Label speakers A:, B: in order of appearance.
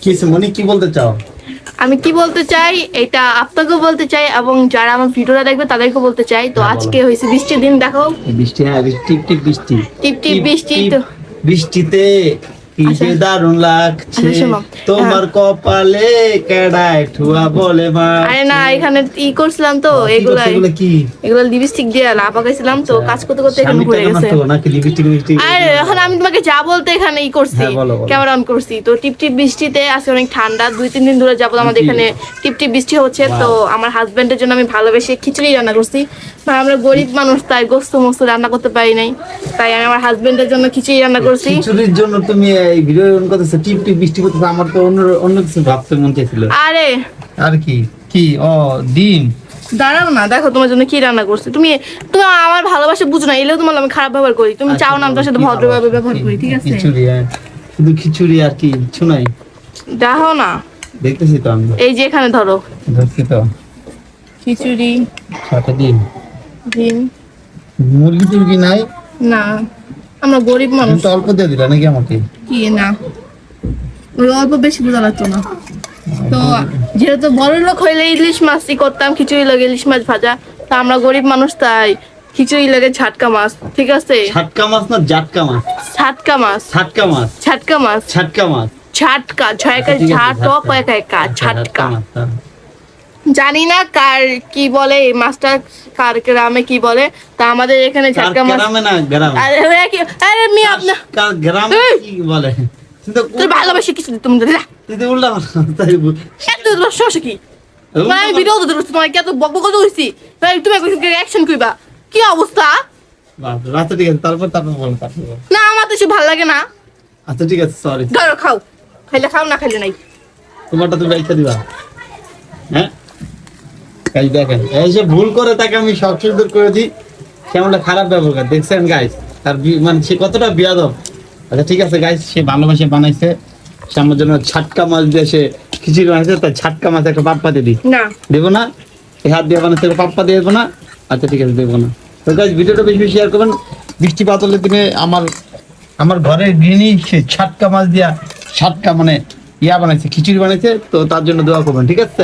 A: কিছু মনি কি বলতে চাও?
B: আমি কি বলতে চাই এটা আপনাকেও বলতে চাই এবং যারা আমার ভিডিওটা দেখবে তাদেরকেও বলতে চাই। তো আজকে হয়েছে বৃষ্টির দিন, দেখো
A: বৃষ্টি, হ্যাঁ টিপ টিপ বৃষ্টি,
B: টিপ টিপ বৃষ্টি। তো
A: বৃষ্টিতে কি যে দারুণ লাগছে তোমার কপালে কেডায় ঠুয়া বলে মা।
B: আরে না, এখানে ই করছিলাম তো এগুলো লিপস্টিক দিয়ে লাপাকাইছিলাম তো কাজ করতে করতে এখানে ভরে গেছে। আর এখন আমি তোমাকে যা বলতে এখানে ই করছি, ক্যামেরা অন করছি। তো টিপ টিপ বৃষ্টিতে আছে, অনেক ঠান্ডা, 2-3 দিন ধরে যাবো আমাদের এখানে টিপ টিপ বৃষ্টি হচ্ছে। তো আমার হাজবেন্ডের জন্য আমি ভালোবেসে খিচুড়ি রান্না করছি। আমরা গরিব মানুষ, তাই গোস্ত মোস্ত রান্না করতে পারি নাই, তাই আমি আমার হাজবেন্ডের জন্য খিচুড়ি রান্না করছি।
A: খিচুড়ির জন্য তুমি এই ভিডিও অন করতেছো, টিপ টিপ বৃষ্টি করতেছো, আমার তো অন্য কিছু ভাবতে মন চাইছিল।
B: আরে
A: আর কি কি ও ডিম
B: দাঁড়াও না, দেখো তোমার জন্য কি রান্না করছি। তুমি আমার ভালোবাসা বুঝো না, এলেও তোমার আমি খারাপ ব্যবহার করি। তুমি চাও না আমার সাথে ভদ্রভাবে ব্যবহার করি, ঠিক আছে?
A: খিচুড়ি, শুধু খিচুড়ি আর কি কিছু নাই।
B: দেখো না,
A: দেখতেছি তো আমি,
B: এই যে এখানে ধরো
A: ধরছি তো,
B: খিচুড়ি,
A: সাথে ডিম।
B: ডিম
A: মুরগি টুরগি নাই?
B: না, আমরা গরিব মানুষ।
A: তো অল্প দিয়ে দিলা নাকি আমাকে?
B: কি না, ওই অল্প বেশি বোঝা লাগতো না। তো যেহেতু বড় লোক হইলে ইলিশ মাছই করতাম, খিচুড়ি লাগে ইলিশ মাছ ভাজা। তা আমরা গরিব মানুষ, তাই খিচুড়ি লাগে ঝাটকা মাছ, ঠিক আছে?
A: ছাটকা মাছ না জাটকা মাছ?
B: ছাটকা মাছ,
A: ছাটকা মাছ,
B: ছাটকা মাছ,
A: ছাটকা মাছ,
B: ছাটকা, ছয়কা ঝাট কয়েকা ছাটকা। জানি না কার কি বলে এই মাছটা, কার গ্রামে কি বলে। তা আমাদের এখানে ছাটকা মাছ।
A: গ্রামে না গ্রাম,
B: আরে মি আপনা
A: কার গ্রামে কি বলে?
B: তুই ভালোবাসি কিছু তুমি
A: তুই তো উল্টা তাই বল।
B: এত সমস্যা কি? মানে আমি ভিডিও দিতে তোমার কি এত বকবক করতে হইছি? তুমি রিঅ্যাকশন কইবা, কি অবস্থা?
A: আচ্ছা ঠিক আছে, তারপর বল, তারপর বল।
B: না আমার তো সে ভালো লাগে না।
A: আচ্ছা ঠিক আছে, সরি।
B: ধরো খাও, খাইলে খাও, না খাইলে নাই।
A: তোমারটা তুমি রাইখা দিবা, হ্যাঁ? গাইস দেখেন, এই যে ভুল করে তাকে আমি সব সুন্দর করে দিই, কেমনটা খারাপ ব্যবহার দেখছেন গাইস? তার মানে সে কতটা বিয়াদব। আচ্ছা ঠিক আছে গাইস, সে ভালোবাসে বানাইছে, সে আমার জন্য ছাটকা মাছ দিয়ে সে খিচুড়ি বানাইছে, তাই ছাটকা মাছ একটা পাপ্পা দিয়ে দিই।
B: না
A: দেবো না, এই হাত দিয়ে বানাইছে, পাপ্পা দিয়ে দেবো না? আচ্ছা ঠিক আছে, দেবো না। তো গাইস ভিডিওটা বেশি বেশি শেয়ার করবেন। বৃষ্টিপাত হলে দিনে আমার ঘরের গৃহিণী সে ছাটকা মাছ দিয়া ছাটকা মানে ইয়া বানাইছে, খিচুড়ি বানাইছে, তো তার জন্য দোয়া করবেন, ঠিক আছে?